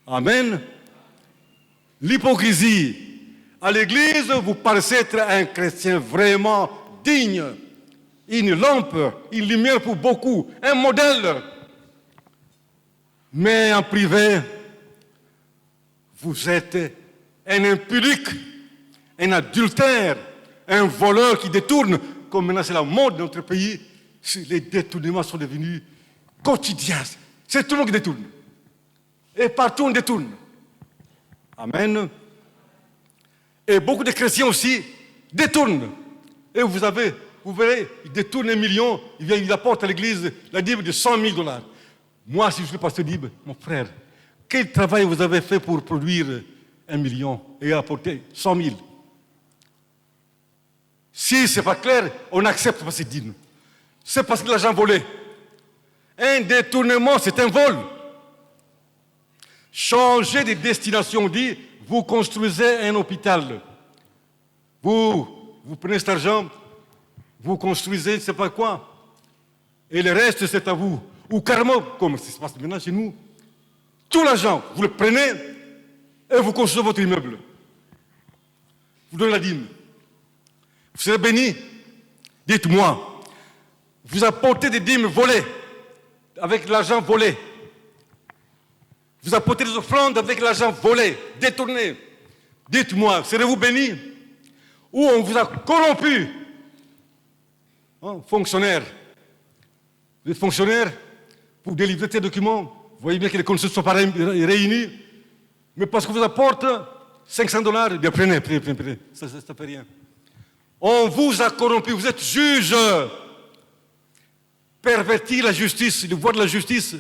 Amen. L'hypocrisie. À l'église, vous paraissez être un chrétien vraiment digne. Une lampe, une lumière pour beaucoup, un modèle. Mais en privé, vous êtes un impudique, un adultère, un voleur qui détourne. Comme maintenant c'est la mode de notre pays, les détournements sont devenus quotidiens. C'est tout le monde qui détourne. Et partout on détourne. Amen. Et beaucoup de chrétiens aussi détournent. Et vous verrez, ils détournent 1 million, ils apportent à l'église la dîme de $100,000. Moi, si je suis pasteur Dib, mon frère, quel travail vous avez fait pour produire 1 million et apporter 100,000? Si ce n'est pas clair, on n'accepte pas cette dîme. C'est parce que l'argent volé. Un détournement, c'est un vol. Changer de destination, on dit, vous construisez un hôpital. Vous prenez cet argent, vous construisez, je ne sais pas quoi, et le reste, c'est à vous. Ou carrément, comme ça se passe maintenant chez nous, tout l'argent, vous le prenez et vous construisez votre immeuble. Vous donnez la dîme. Vous serez béni. Dites-moi, vous apportez des dîmes volées, avec l'argent volé. Vous apportez des offrandes avec l'argent volé, détourné. Dites-moi, serez-vous béni? Ou on vous a corrompu? Fonctionnaire. Vous êtes fonctionnaire pour délivrer tes documents. Vous voyez bien que les conditions ne sont pas réunies. Mais parce qu'on vous apporte $500, bien prenez. Ça ne fait rien. On vous a corrompu, vous êtes juge. Pervertir la justice, le voie de la justice,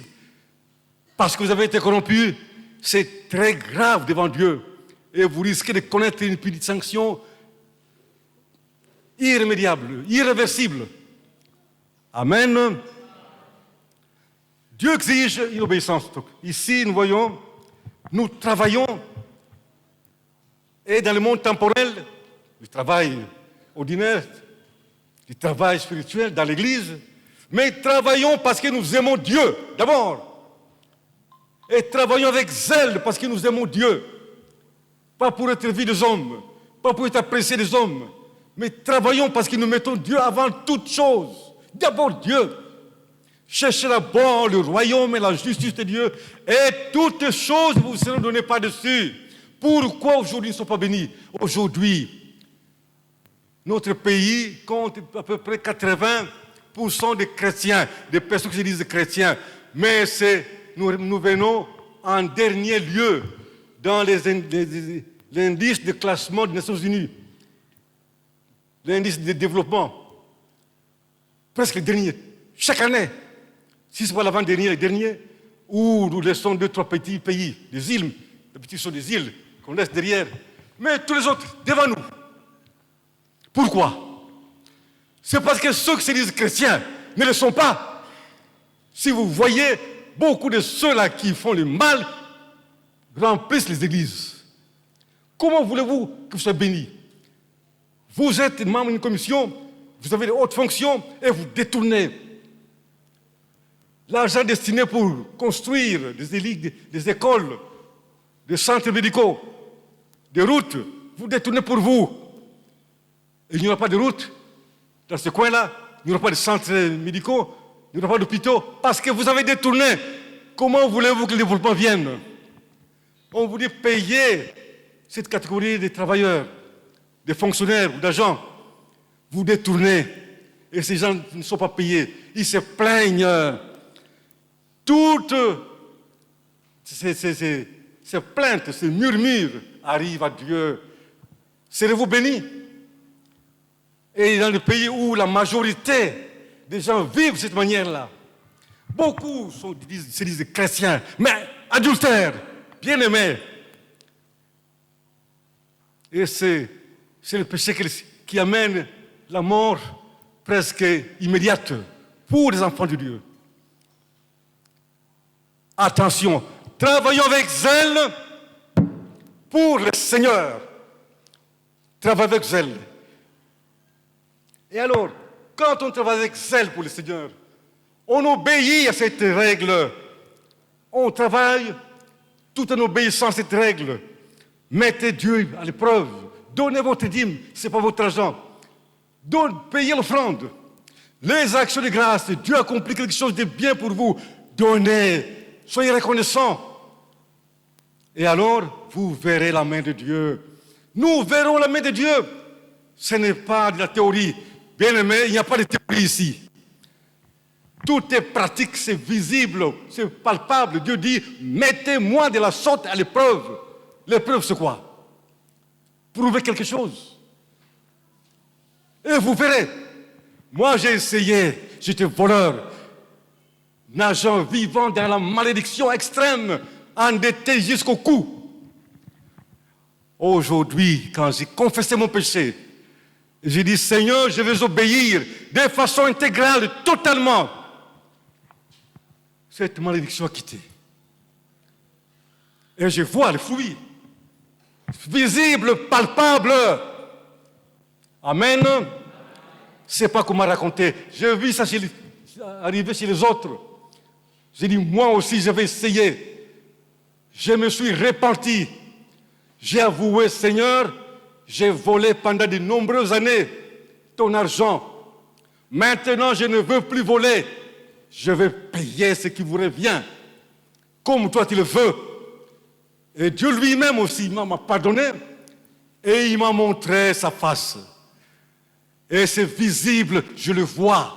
parce que vous avez été corrompu, c'est très grave devant Dieu. Et vous risquez de connaître une petite sanction irrémédiable, irréversible. Amen. Dieu exige une obéissance. Ici, nous voyons, nous travaillons, et dans le monde temporel, le travail ordinaire, le travail spirituel dans l'Église, mais travaillons parce que nous aimons Dieu, d'abord. Et travaillons avec zèle parce que nous aimons Dieu. Pas pour être vus des hommes, pas pour être appréciés des hommes, mais travaillons parce que nous mettons Dieu avant toute chose. D'abord Dieu. Cherchez d'abord le royaume et la justice de Dieu, et toutes choses vous seront données par-dessus. Pourquoi aujourd'hui nous ne sommes pas bénis? Aujourd'hui, notre pays compte à peu près 80% de chrétiens, des personnes qui se disent chrétiens, mais nous venons en dernier lieu dans l'indice de classement des Nations Unies, l'indice de développement, presque le dernier, chaque année. Si ce n'est pas l'avant-dernier, le dernier, où nous laissons 2-3 petits pays, des îles, les petits sont des îles qu'on laisse derrière, mais tous les autres devant nous. Pourquoi? C'est parce que ceux qui se disent chrétiens ne le sont pas. Si vous voyez, beaucoup de ceux-là qui font le mal remplissent les églises. Comment voulez-vous que vous soyez bénis? Vous êtes membre d'une commission, vous avez de hautes fonctions et vous détournez l'argent destiné pour construire des écoles, des centres médicaux, des routes. Vous détournez pour vous. Et il n'y aura pas de route dans ce coin-là, il n'y aura pas de centres médicaux, il n'y aura pas d'hôpitaux, parce que vous avez détourné. Comment voulez-vous que le développement vienne? On vous dit payer cette catégorie de travailleurs, de fonctionnaires ou d'agents. Vous détournez. Et ces gens ne sont pas payés. Ils se plaignent. Toutes ces plaintes, ces murmures arrivent à Dieu. Serez-vous bénis? Et dans le pays où la majorité des gens vivent de cette manière-là, beaucoup se disent chrétiens, mais adultère, bien-aimé. Et c'est le péché qui amène la mort presque immédiate pour les enfants de Dieu. Attention, travaillons avec zèle pour le Seigneur. Travaillons avec zèle. Et alors, quand on travaille avec zèle pour le Seigneur, on obéit à cette règle. On travaille tout en obéissant à cette règle. Mettez Dieu à l'épreuve. Donnez votre dîme, ce n'est pas votre argent. Payez l'offrande. Les actions de grâce, Dieu accomplit quelque chose de bien pour vous. Donnez. Soyez reconnaissants. Et alors, vous verrez la main de Dieu. Nous verrons la main de Dieu. Ce n'est pas de la théorie. Bien-aimés, il n'y a pas de théorie ici. Tout est pratique, c'est visible, c'est palpable. Dieu dit, mettez-moi de la sorte à l'épreuve. L'épreuve, c'est quoi? Prouver quelque chose. Et vous verrez. Moi, j'ai essayé. J'étais voleur. Nageant, vivant dans la malédiction extrême, endetté jusqu'au cou. Aujourd'hui, quand j'ai confessé mon péché, j'ai dit, Seigneur, je vais obéir de façon intégrale, totalement. Cette malédiction a quitté. Et je vois le fruit. Visible, palpable. Amen. C'est pas qu'on m'a raconté. J'ai vu ça arriver chez les autres. J'ai dit, moi aussi, je vais essayer. Je me suis repenti. J'ai avoué, Seigneur, j'ai volé pendant de nombreuses années ton argent. Maintenant, je ne veux plus voler. Je vais payer ce qui vous revient, comme toi tu le veux. Et Dieu lui-même aussi m'a pardonné et il m'a montré sa face. Et c'est visible, je le vois.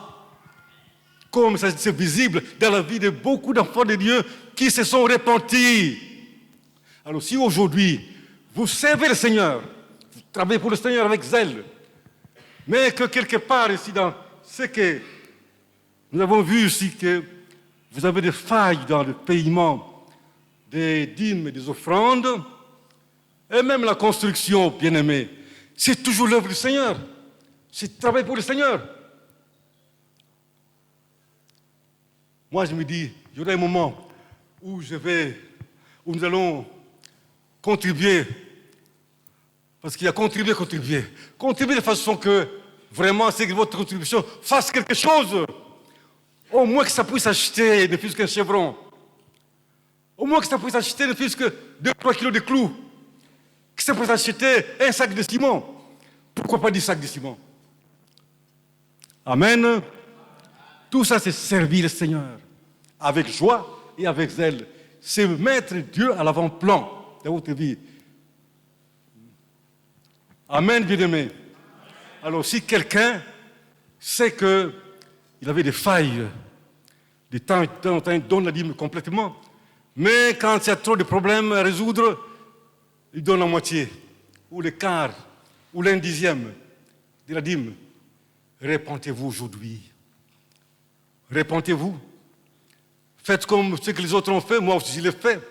Comme ça, c'est visible dans la vie de beaucoup d'enfants de Dieu qui se sont repentis. Alors si aujourd'hui, vous servez le Seigneur, vous travaillez pour le Seigneur avec zèle, mais que quelque part ici dans ce que nous avons vu aussi que vous avez des failles dans le paiement des dîmes et des offrandes, et même la construction, bien-aimés, c'est toujours l'œuvre du Seigneur. C'est travail pour le Seigneur. Moi, je me dis, il y aura un moment où nous allons contribuer, parce qu'il y a contribuer. Contribuer de façon que vraiment, c'est que votre contribution fasse quelque chose. Au moins que ça puisse acheter ne plus qu'un chevron. Au moins que ça puisse acheter ne plus que 2-3 kilos de clous. Que ça puisse acheter un sac de ciment. Pourquoi pas 10 sacs de ciment? Amen. Tout ça, c'est servir le Seigneur. Avec joie et avec zèle. C'est mettre Dieu à l'avant-plan de votre vie. Amen, bien-aimé. Alors, si quelqu'un sait qu'il avait des failles, de temps en temps, il donne la dîme complètement. Mais quand il y a trop de problèmes à résoudre, il donne la moitié, ou le quart, ou l'un dixième de la dîme. Repentez-vous aujourd'hui. Repentez-vous. Faites comme ce que les autres ont fait, moi aussi je l'ai fait.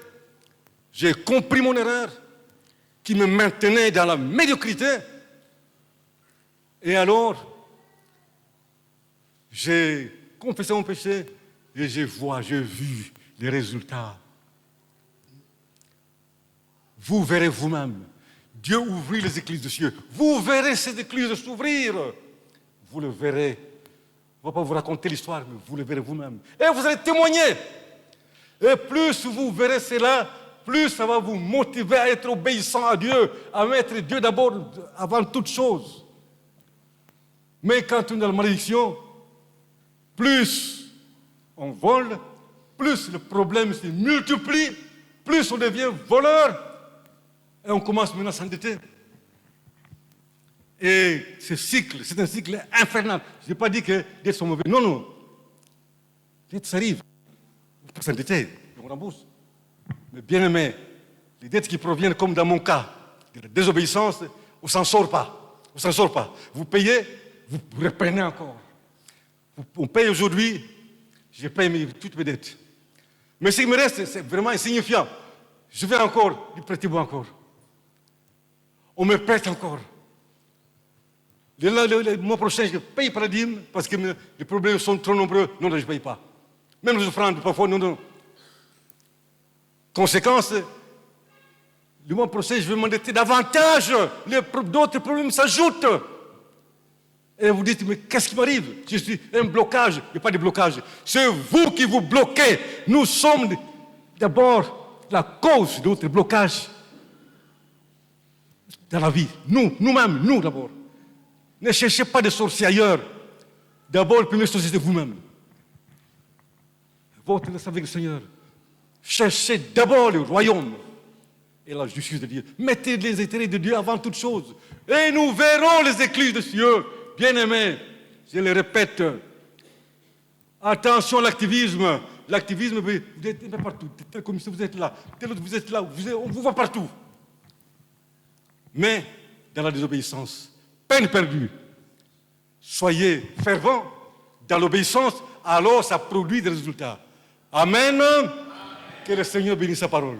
J'ai compris mon erreur, qui me maintenait dans la médiocrité. Et alors, j'ai confessé mon péché et j'ai vu les résultats. Vous verrez vous-même. Dieu ouvrit les écluses des cieux. Vous verrez ces écluses s'ouvrir. Vous le verrez. Je ne vais pas vous raconter l'histoire, mais vous le verrez vous-même. Et vous allez témoigner. Et plus vous verrez cela, plus ça va vous motiver à être obéissant à Dieu, à mettre Dieu d'abord avant toute chose. Mais quand on est dans la malédiction, plus on vole, plus le problème se multiplie, plus on devient voleur, et on commence maintenant à s'endetter. Et ce cycle, c'est un cycle infernal. Je n'ai pas dit que les dettes sont mauvaises. Non, non. Les dettes, ça arrive. On peut s'endetter, on rembourse. Mais bien aimé, les dettes qui proviennent, comme dans mon cas, de la désobéissance, on ne s'en sort pas. On ne s'en sort pas. Vous payez, vous reprenez encore. On paye aujourd'hui, je paye toutes mes dettes. Mais ce qui me reste, c'est vraiment insignifiant. Je vais encore, prêtez-moi encore. On me prête encore. Le mois prochain, je paye par la dîme parce que les problèmes sont trop nombreux. Non, je ne paye pas. Même les offrandes, parfois, non. Conséquence, le mois prochain, je vais m'endetter davantage. D'autres problèmes s'ajoutent. Et vous dites, mais qu'est-ce qui m'arrive? Je suis un blocage. Il n'y a pas de blocage. C'est vous qui vous bloquez. Nous sommes d'abord la cause de notre blocage dans la vie. Nous-mêmes, nous d'abord. Ne cherchez pas de sorciers ailleurs. D'abord, la première chose, c'est vous-même. Votre relation avec le Seigneur. Cherchez d'abord le royaume et la justice de Dieu. Mettez les intérêts de Dieu avant toute chose. Et nous verrons les écluses de cieux. Bien-aimés, je le répète, attention à l'activisme. L'activisme, vous êtes partout. Tel comme vous êtes là, tel autre vous êtes là, on vous voit partout. Mais dans la désobéissance, peine perdue. Soyez fervents dans l'obéissance, alors ça produit des résultats. Amen. Que le Seigneur bénisse sa parole.